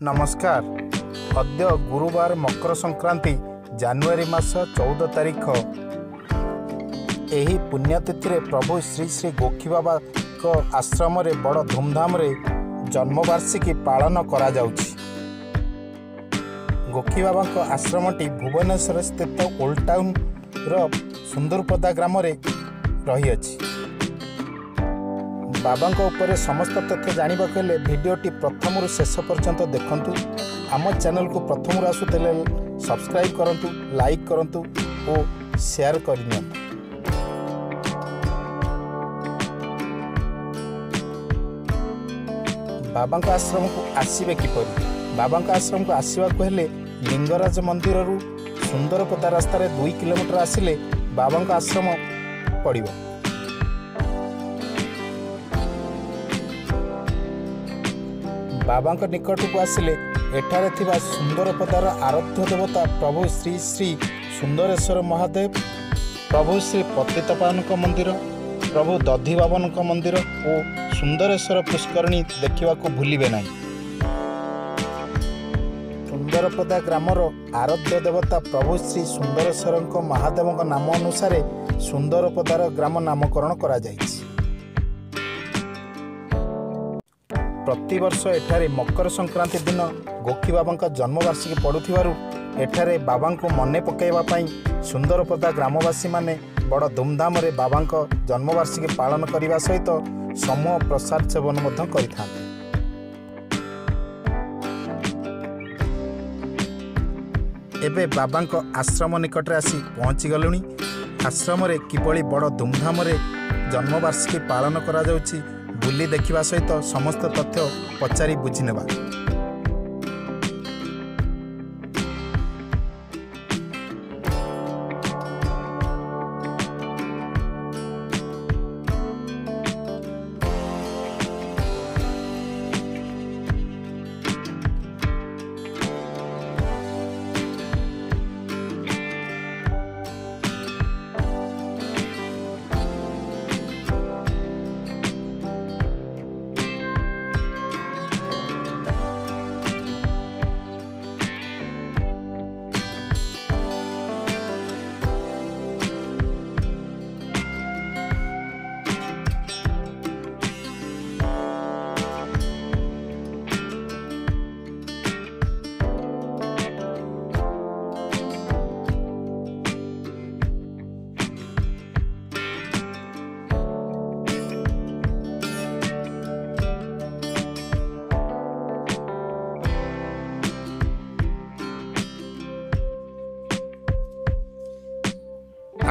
नमस्कार। अद्य गुरुवार मकर संक्रांति जनवरी मास 14 तारीख। एही पुण्यतिथि रे प्रभु श्री श्री गोखी बाबा को आश्रम रे बड़ धूमधाम रे जन्मवार्षिकी पालन करा जाउछि। गोखी बाबा को आश्रमटी भुवनेश्वर स्थित ओल्ड टाउन रो सुंदरपदा ग्राम रे रही अछि। बाबा ऊपर समस्त तथ्य जानवा हेले भिडियोटी प्रथम शेष पर्यंत देखंतु। आम चैनल को प्रथम आसुले सब्सक्राइब करंतु, लाइक करंतु और शेयर करनी। बाबा आश्रम को आसवे किपर? बाबा आश्रम को आसवा हेले लिंगराज मंदिर रु सुंदरपदा रास्तार 2 किलोमीटर आसिले बाबा आश्रम पड़िबो। बाबा निकट को आसिले एठारे थिबा सुंदरपदार आराध्य देवता प्रभु श्री श्री सुंदरेश्वर महादेव, प्रभु श्री पतितपावन मंदिर, प्रभु दधिबावन मंदिर और सुंदरेश्वर पुष्करणी देखा भूलिबे नहीं। सुंदरपदा ग्रामर आराध्य देवता प्रभु श्री सुंदरेश्वर महादेव नाम अनुसार सुंदरपदार ग्राम नामकरण करा जायछि। प्रतिवर्ष एठारे मकर संक्रांति दिन गोखी बाबा जन्मवार्षिकी पड़ुथिबारु एठारे बाबा को मने पकाइबा पई सुंदरपदा ग्रामवासी माने बड़ धूमधाम रे बाबा जन्मवार्षिकी पालन करने सहित समूह प्रसाद सेवन मध्य करिथांते। एबे बाबा आश्रम निकट रे आसी पहुंची गलुनी। आश्रम रे किबळी बड़ धूमधाम रे जन्मवार्षिकी पालन करा जाउछि बुली देखिबा सहित समस्त तथ्य पचारि बुझी नेबा।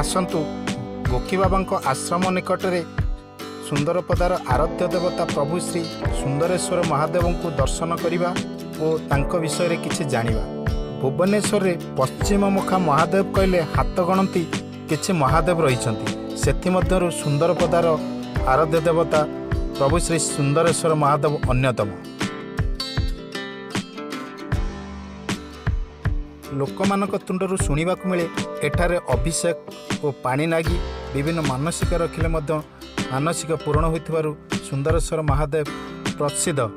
आसंतु गोखी बाबा आश्रम निकट रे सुंदरपदार आराध्य देवता प्रभु श्री सुंदरेश्वर महादेव को दर्शन करिबा और तांको विषय रे किछि जानिबा। भुवनेश्वर रे पश्चिम मुखा महादेव कहले हाथ गणती किछि महादेव रहिछंती। सेथि मध्यरु सुंदरपदार आराध्य देवता प्रभु श्री सुंदरेश्वर महादेव अन्यतम। लोकमानक तुंडरू शुणा मिले एठारे अभिषेक और पानी नागी विभिन्न मानसिक रखिले मध्य मानसिक पूर्ण होइथिबारु सुंदरेश्वर महादेव प्रसिद्ध।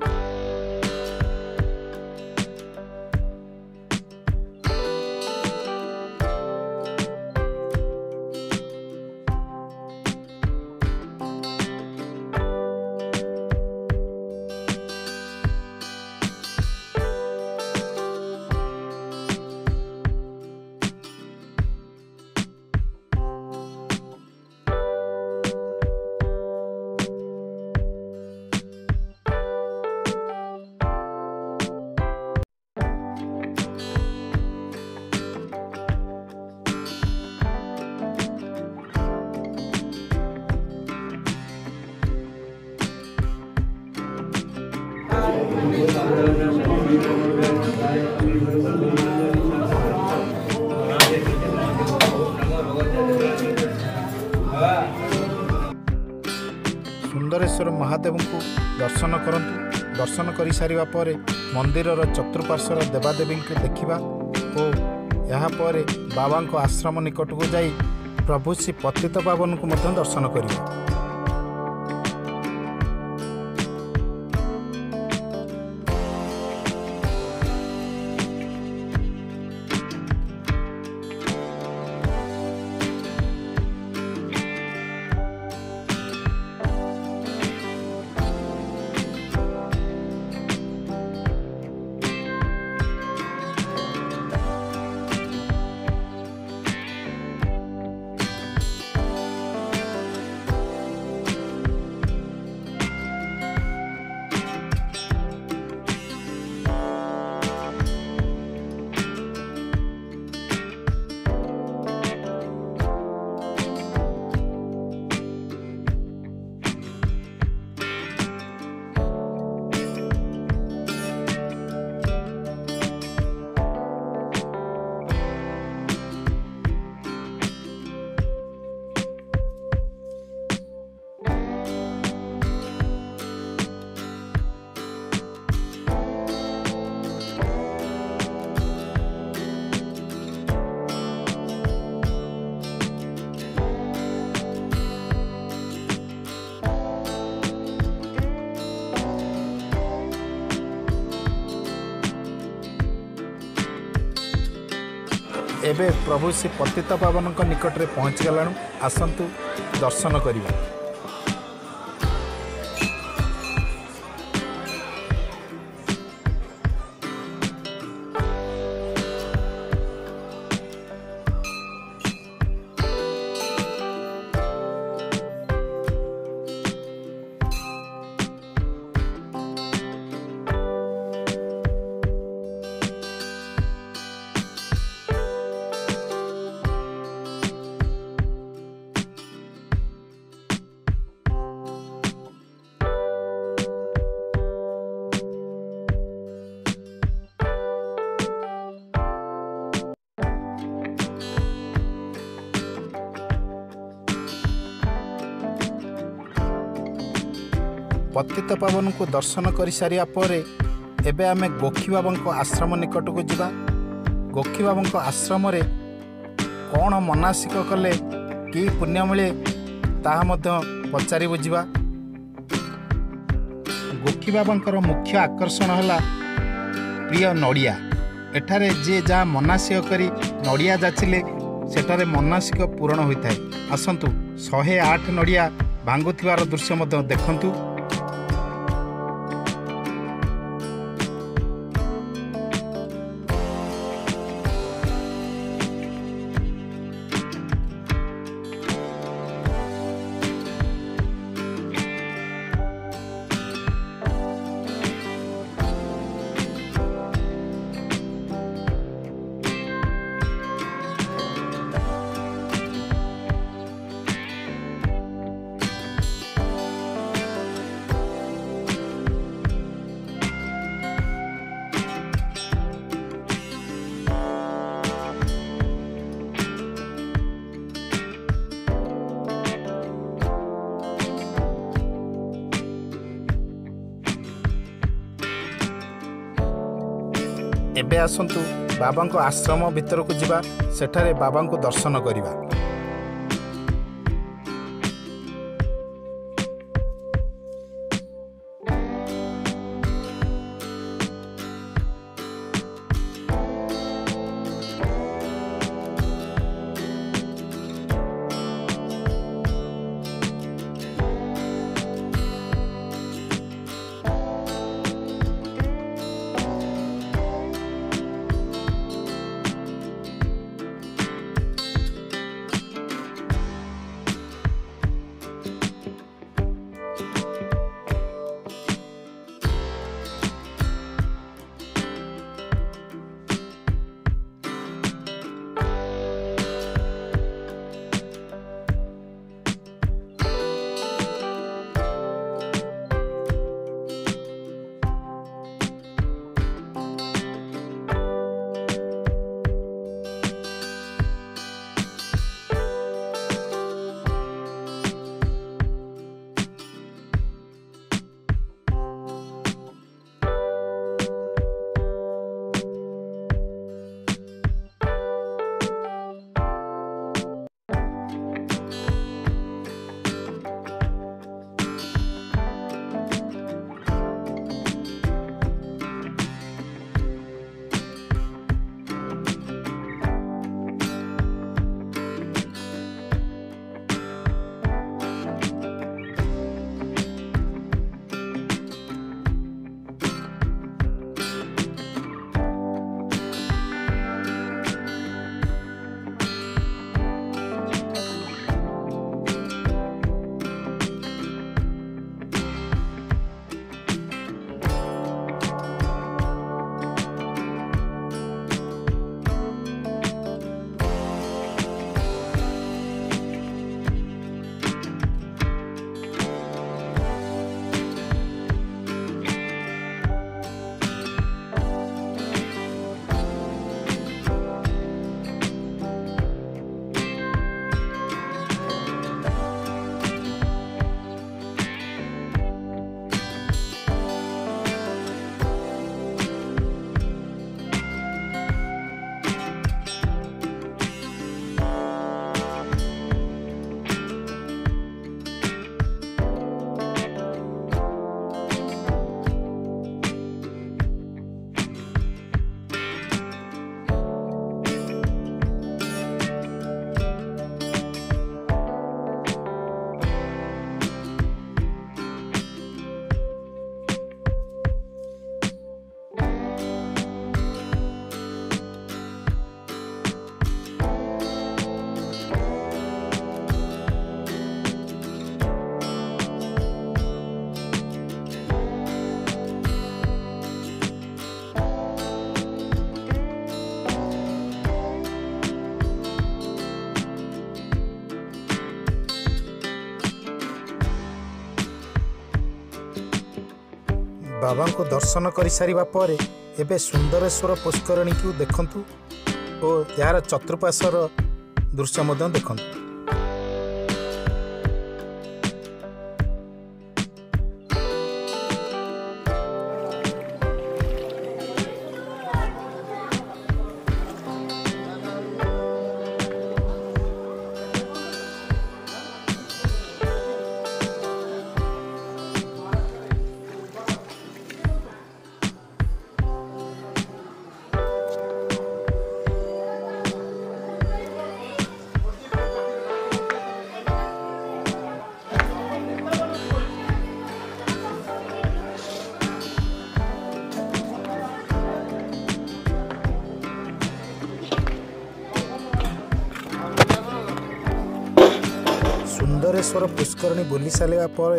सुंदरेश्वर महादेव को दर्शन करंतु। दर्शन कर सारिबा परे मंदिर चतुर्पार्श्वर देवादेवी को देखिबा और यहाँ पर बाबा आश्रम निकट को जाई प्रभु श्री पतितपावन को मध्य दर्शन करिबा। एबे प्रभु श्री पतित पावन निकट में पहुँची गलाणु। आसतु दर्शन करिबा। पतित पावन को दर्शन कर सारिया परे एबे आमे गोखी बाबा आश्रम निकट को जिबा। गोखी बाबा आश्रम रे कौन मनासिक कले कि पुण्य मिले ताहा मध्य पचारि बुझिबा। गोखी बाबा मुख्य आकर्षण है प्रिय नड़िया। एठारे जे जहाँ मनासिक करी नड़िया जाचिले सेठारे मनासिक पूरण होता है। आसतु 108 नड़िया भांगुथिबार दृश्य मध्य देखंतु। एबे आसंतु बाबा को आश्रम भीतर को जिबा। सेठारे बाबा को दर्शन करिबा। बाबा को दर्शन कर सारिबा परे एबे सुंदरेश्वर पुष्करणी को देखंतु और यार चतुर्पार्श्वर दृश्य मध्य देखंतु। सुंदरेश्वर पुष्करणी बुली सारा पर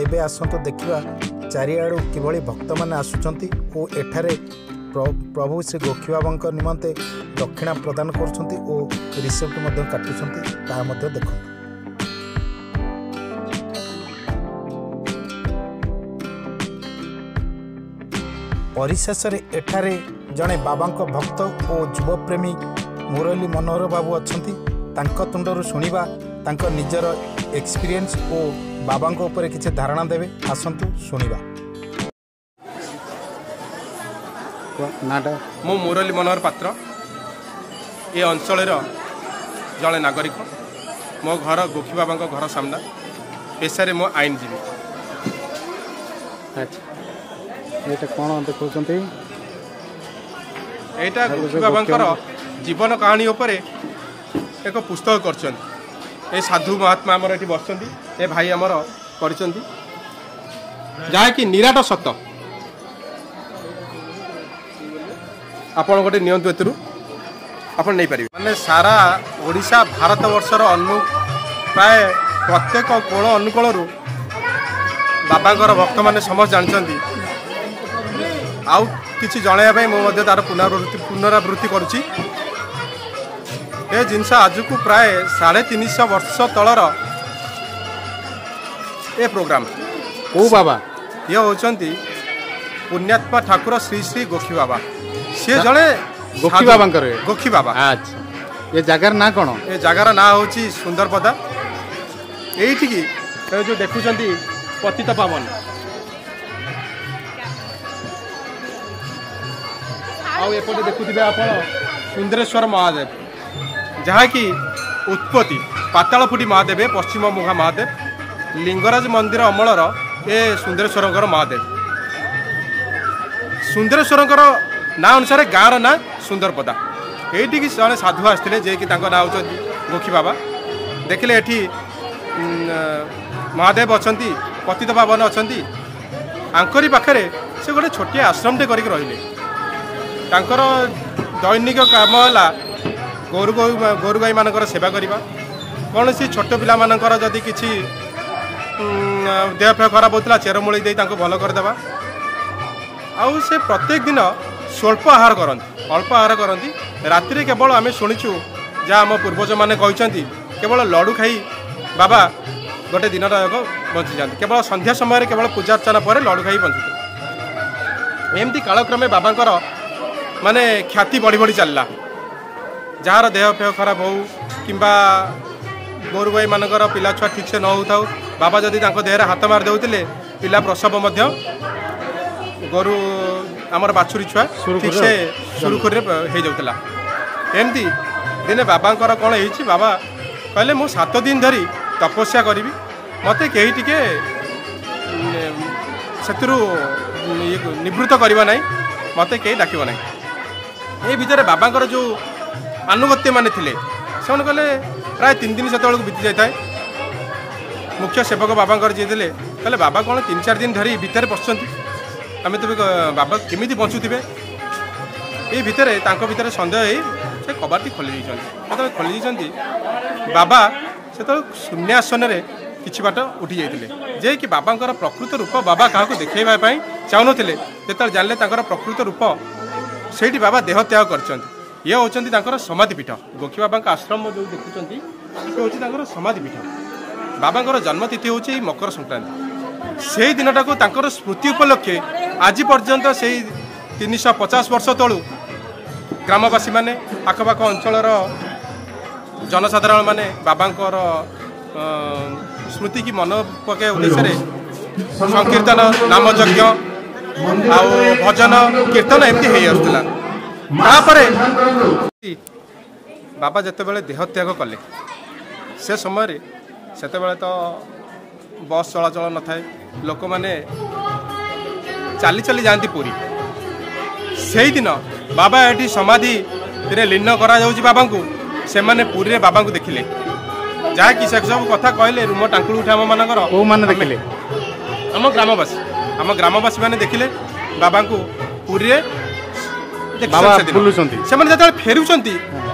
एबे आसंतु देखिबा चारिआडू किभली भक्त माने आसुचंती और एठारे प्रभु श्री गोखी बाबा निमंते दक्षिणा प्रदान करुछंती और रिसिप्ट मध्य काटुछंती ता मध्य देखो। परिशेष एठारे जड़े बाबा भक्त और युवप्रेमी मुरली मनोहर बाबू अच्छंती तांको तुंडरू शुणिबा तांको निजर एक्सपीरियंस और बाबा ऊपर किसी धारणा देवे आसंतु शुणिबा। मु मुरली मनोहर पात्र ये अंचल जड़े नागरिक मो घर गोखी बाबा घर सामना पेशारे मो आईनजीवी। अच्छा कौन देखते यहाँ गोखी बाबा जीवन कहानी उपरे एक पुस्तक कर साधु महात्मा आमर ये बसुँच ए भाई आमर कर जहाँकि निराट सत आपण गोटे नियंतु एतु आपण नहीं पारे माने सारा ओडिशा भारत वर्षर अनु प्राय प्रत्येक कोण अनुकूल बाबा भक्त मैंने समस्त जानते आउ किसी जनवाई मुझे तार पुनरावृत्ति करुच्ची ये जिनस आज को प्राय 350 वर्ष तलर ए प्रोग्राम ओ बाबा ये होचंती पुण्यात्मा ठाकुर श्री श्री गोखी बाबा सी जड़े गोखी बाबा गोखी बाबा। अच्छा ये जगार ना कौन ये जगार ना हूँ सुंदरपदा ये जो देखुं पतित पावन आउटे देखुवे आप सुंदरेश्वर महादेव जहाँ कि उत्पत्ति पातालफुटी महादेव पश्चिम मुखा महादेव लिंगराज मंदिर अमलर ए सुंदरेश्वर महादेव सुंदरेश्वर ना अनुसार गाँव ना सुंदरपदा ये जड़े साधु आसते जे कि ना हूँ गोखी बाबा देखिले ये महादेव अच्छा पतित पावन अच्छा आंकरी पाखे से गोटे छोटिया आश्रमटे कर दैनिक काम है गोरु गाई मानकर सेवा करवा कौन सी छोट पिला मानकर जदि किसी देह फेह खराब होता चेरमूली दे भल करदे आउ से प्रत्येक दिन स्वल्प आहार करती अल्प आहार करती राति केवल आम शुणीचु जहाँ आम पूर्वज मैंने कहते केवल लडू खाई बाबा गोटे दिन बंची जाती केवल संध्या समय केवल पूजा अर्चना पर लडू खाई बंचुते एमती कालक्रमे बाबांकर माने ख्याति बढ़ी बढ़ी चलला जार देह फेह खराब हो कि गोरु गाई मानकर पिला छुआ ठीक से न होता बाबा जदि देहरे हाथ मार देते पिला प्रसव गोरु आमर बाछुरी छुआ ठीक से सुरुखुरी हो जाता एमती दिने बाबा कौन हो बाबा कहले मु 7 दिन धरी तपस्या करी मत कहीं टिके से निवृत्त करवा ना मत कहीं डाक ना ये भितर बाबा जो आनुगत्य माने थिले से कहले प्राय 3 दिन से बीती जाए मुख्य सेवक बाबा जी थे कहले बाबा कौन 3-4 दिन धरी भितर पशुंट आम तो बाबा केमी बंचुवे ये भितर भितर सन्देह से कबाटी खोली जो खोली बाबा से शून्यासन किसी बाट उठी जाते जे कि बाबा प्रकृत रूप बाबा क्या देखा चाहून जो जानले प्रकृत रूप से बाबा देह त्याग कर ये हूँ समाधिपीठ गोखी बाबा आश्रम जो देखुं हूँ समाधिपीठ बाबा जन्मतिथि हूँ मकर संक्रांति से दिन टाक स्मृति उपलक्षे आज पर्यंत से 350 वर्ष तलू ग्रामवासी माने आखपाख अंचलर जनसाधारण माने बाबांकर स्मृति की मन पके उद्देश्य संकीर्तन नाम यज्ञ आउ भजन कीर्तन एमती हो आसुला बाबा जिते बड़े देह त्याग कले से समय से तो बस चलाचल न थाए लोक मैंने चली चली जाती पुरी से दिन बाबा ये समाधि लीन करा बाबा को से माने पुरी रे बाबा को देखिले जहाँकि से सब कथा कहले रूम टांकुड़ उठे आम मानकर देखिले आम ग्रामवासी मैंने देखिले बाबा को पुरी रे से मैंने जो फेरुंट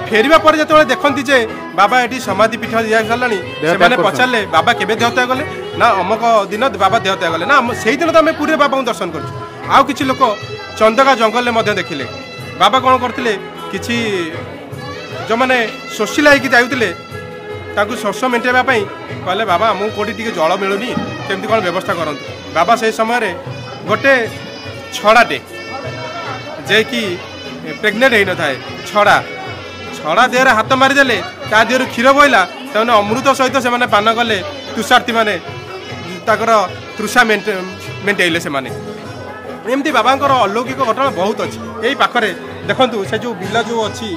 फेरवा पर जो देखती जे बाबा ये समाधि पीठ दिया सारा से पचारे बाबा केवे देहत्या गले ना अमुक दिन बाबा देहत्या गले ना से दिन तो आम पुरी बाबा को दर्शन कर आउ कि लोक चंदका जंगल में देखिले बाबा कौन करते कि जो मैंने शोषिला होगी जाऊे शोष मेटेवा कहले बाबा आमको कौटी टी जल मिलूनी केमती कौन व्यवस्था करूँ बाबा से समय गोटे छड़ाटे जे कि प्रेग्नेंट हो न था छड़ा देहरे हाथ मारिदेले ता देहर क्षीर बहला से अमृत सहित से पान कले तुषार्थी मैंने तृषा मेटेले से एमती बाबांकर अलौकिक घटना बहुत अच्छी यही पाखरे देखु से जो बिल जो अच्छी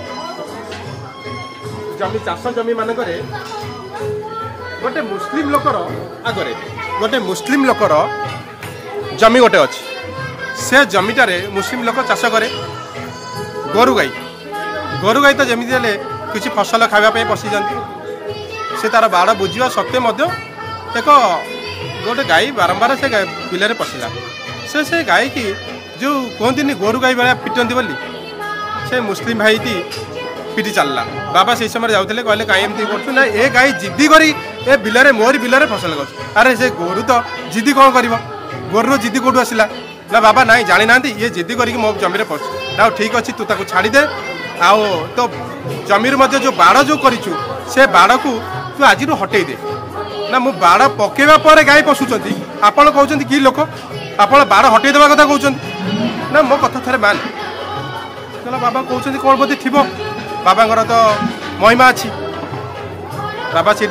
जमी चाष जमी मानक गोटे मुस्लिम लोकर आगरे गोटे मुस्लिम लोकर जमी गोटे अच्छी से जमीटारे मुस्लिम लोक चाष करे गोरु गाई तो जमी देले किसी फसल खावाई पशि जाती से तार बाड़ बुझा सत्वे एक गोटे गाई बारंबार से बिल पशिला से गाई की जो कहती गोरु गाई भाया पिटती बोली से मुस्लिम भाई की पिटी चलला बाबा से समय जाते कहले कहीं एमती कर ए गाई जिद्दी करी ए बिलरे मोरी बिलरे फसल कर अरे से गोरु तो जिद्दी कौन कर गोरु जिद्दी कौटू आसला ना बाबा नाई जानी ना ये जिद्दी करके मो जमी पड़छ ना ठीक अच्छे तू ताको छाड़ीदे आओ तो जमीर मध्य जो बाड़ जो करिछु से बाड़ को तू आज हटई दे ना मु बाड़ पकेवा पर गाई पशुंट आपड़ कहते कि लोक आप बाड़ हटई देवा कथा कहते ना मो कथा थे मान कहला बाबा कहते कौन बोधे थी बाबांकर तो महिमा अच्छी बाबा से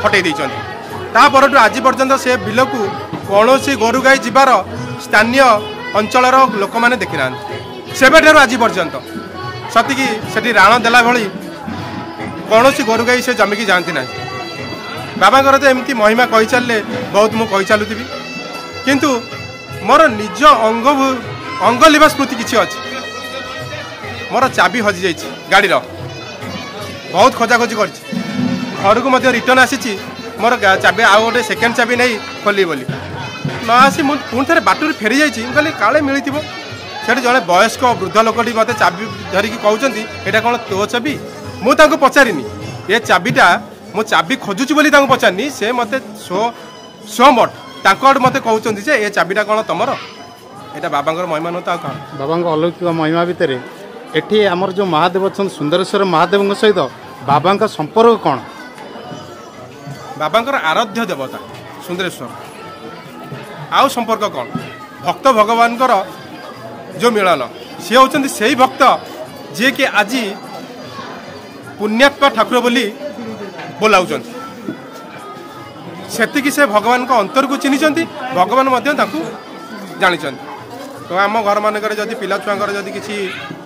हटई देपर आज पर्यंत से बिल को कौन गोरु गाई जीवार स्थानीय अंचल लोक मैंने देखी ना से आज पर्यंत सतिकी से राण देला भली कौन गोरु गाई से जमी की जाती ना बाबांकर तो एमती महिमा कही चलिए बहुत मुझे कही चलुथी किंतु मोर निज अंग लिबा स्मृति किसी अच्छी मोर चाबी हजि जाइए गाड़ी बहुत खोजाखोजी कर घर को रिटर्न आसी मोर चाबी आउ गोटे सेकेंड चाबी नहीं खोली बोली न आसी पुणी थे बाटू फेरी जाइए काले मिली से जड़े वयस्क वृद्ध लोकटी मत चाबी धरिकी कहते यहाँ कौन तो चाबी मुझे पचारिनी ये चाबीटा मु चाबी खोजुची बोली पचारनी से मत सो मठ तांकड़ मत कहते ये चाबीटा कौन तुमर यहाँ बाबांकर महिमा नुह तो कौन बाबा अलौकिक महिमा भितर एठी आमर जो महादेव अच्छा सुंदरेश्वर महादेव सहित बाबा संपर्क कौन बाबांकर आराध्य देवता सुंदरेश्वर आउ संपर्क कौन भक्त भगवान जो मिलन सी होती से ही भक्त जी कि आज पुण्यात्मा ठाकुर बोली बोलाऊँ से भगवान को अंतर को चिन्हिंट भगवान जानी तो आम घर मानक जदि पिला छुआर जदि किसी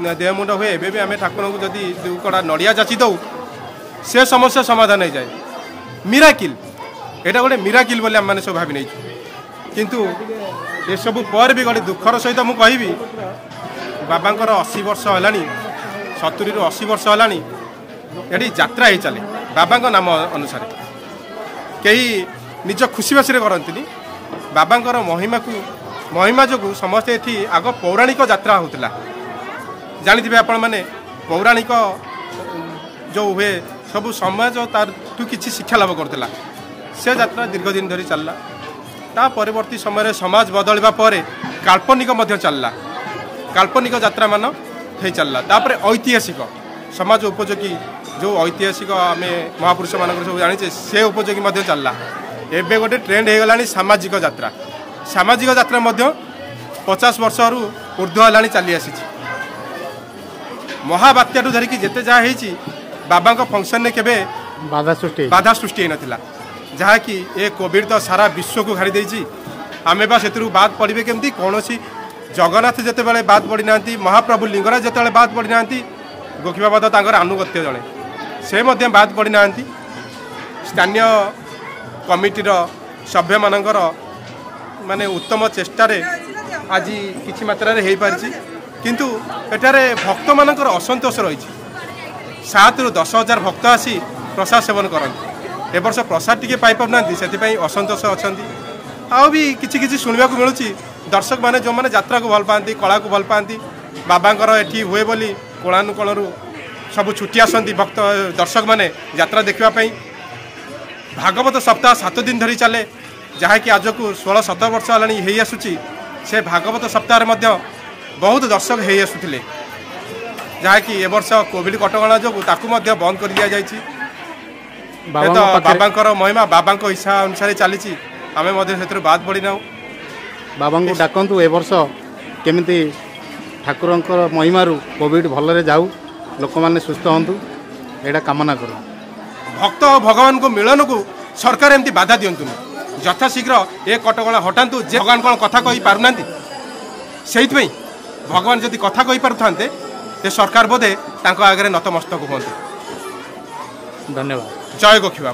देह मुंड हुए एवं भी आम ठाकुर को जदि कड़ा नड़िया जाची दौ से समस्या समाधान हो जाए मिराकिल यहाँ गोटे मिराकिल बोली आम सब भावी नहीं किंतु ये सब पर भी गोटे दुखर सहित मुझे कहबी बाबांकर 80 वर्ष है 70 ରୁ 80 वर्ष है ये यात्रा ही चले बाबा नाम अनुसार कई निज खुशी बासी करती बाबांकर महिमा जो समस्ते ये आग पौराणिक यात्रा होता जानी आपण मैंने पौराणिक जो हुए सब समाज तार किसी शिक्षा लाभ करता से यात्रा दीर्घ दिन धरी चलला ता परवर्ती समय समाज बदलवा पर काल्पनिक चलला काल्पनिक यात्रा मान हो चलला तापर ऐतिहासिक समाज उपयोगी जो ऐतिहासिक आम महापुरुष मान सब जाने से उपयोगी चलला एवं गोटे ट्रेंड हो गला सामाजिक यात्रा 50 वर्षरू ऊर्ध्व है चली आसी महाबात्याठू धरिकी जिते जहाँ होती बाबा फंक्शन में केवे बाधा सृष्टि होता जहाँकि ए कोविड तो सारा विश्व को घाड़ी देती आमे बा से बाद पड़े केमती कौन जगन्नाथ जिते बाद पड़ी ना महाप्रभु लिंगराज जिते बाद पड़ी ना गोखी बाबा तो आनुगत्य जड़े से बाद पड़ी ना स्थानीय कमिटीर सभ्य मानकर माने उत्तम चेष्टार आज किछि मात्रा रे हो पारिछि किंतु एठारे भक्त मानकर असंतोष रही 7 ରୁ 10 हजार भक्त आसी प्रसाद सेवन करते ए वर्ष प्रसाद टिके पाई पाना से असंतोष अच्छा आउ भी किसी शुणा मिलूँ दर्शक मैंने जो मैंने यात्रा को भल पाती कला को भल पाती बाबांकर एठी हुए बोली कोणानुकोणरू सब छुट्टी आसती भक्त दर्शक मैंने यात्रा देखापी भागवत सप्ताह 7 दिन धरी चले जहाँकि आज को 16-17 वर्ष है आसूची से भागवत सप्ताह बहुत दर्शक हो आसुले जहाँकि ए वर्ष कोविड कटका जो बंद कर दि जाइए बाबा महिमा बाबा इच्छा अनुसार चली आम बाद पड़ी ना बाबा को डाकतु ए वर्ष केमिति ठाकुर महिमारू कोविड भलरे जाऊ लोक मैंने सुस्थ हूँ यहाँ कामना कर भक्त भगवान को मिलन को सरकार एमती बाधा दिंतुनि यथाशीघ्र ए कटका हटातु जे भगवान कौन कथा कही पारना से भगवान जदि कथा कही पारुथांते ते सरकार बोधे आगे नतमस्तक हुए। धन्यवाद। जय गोखी बाबा।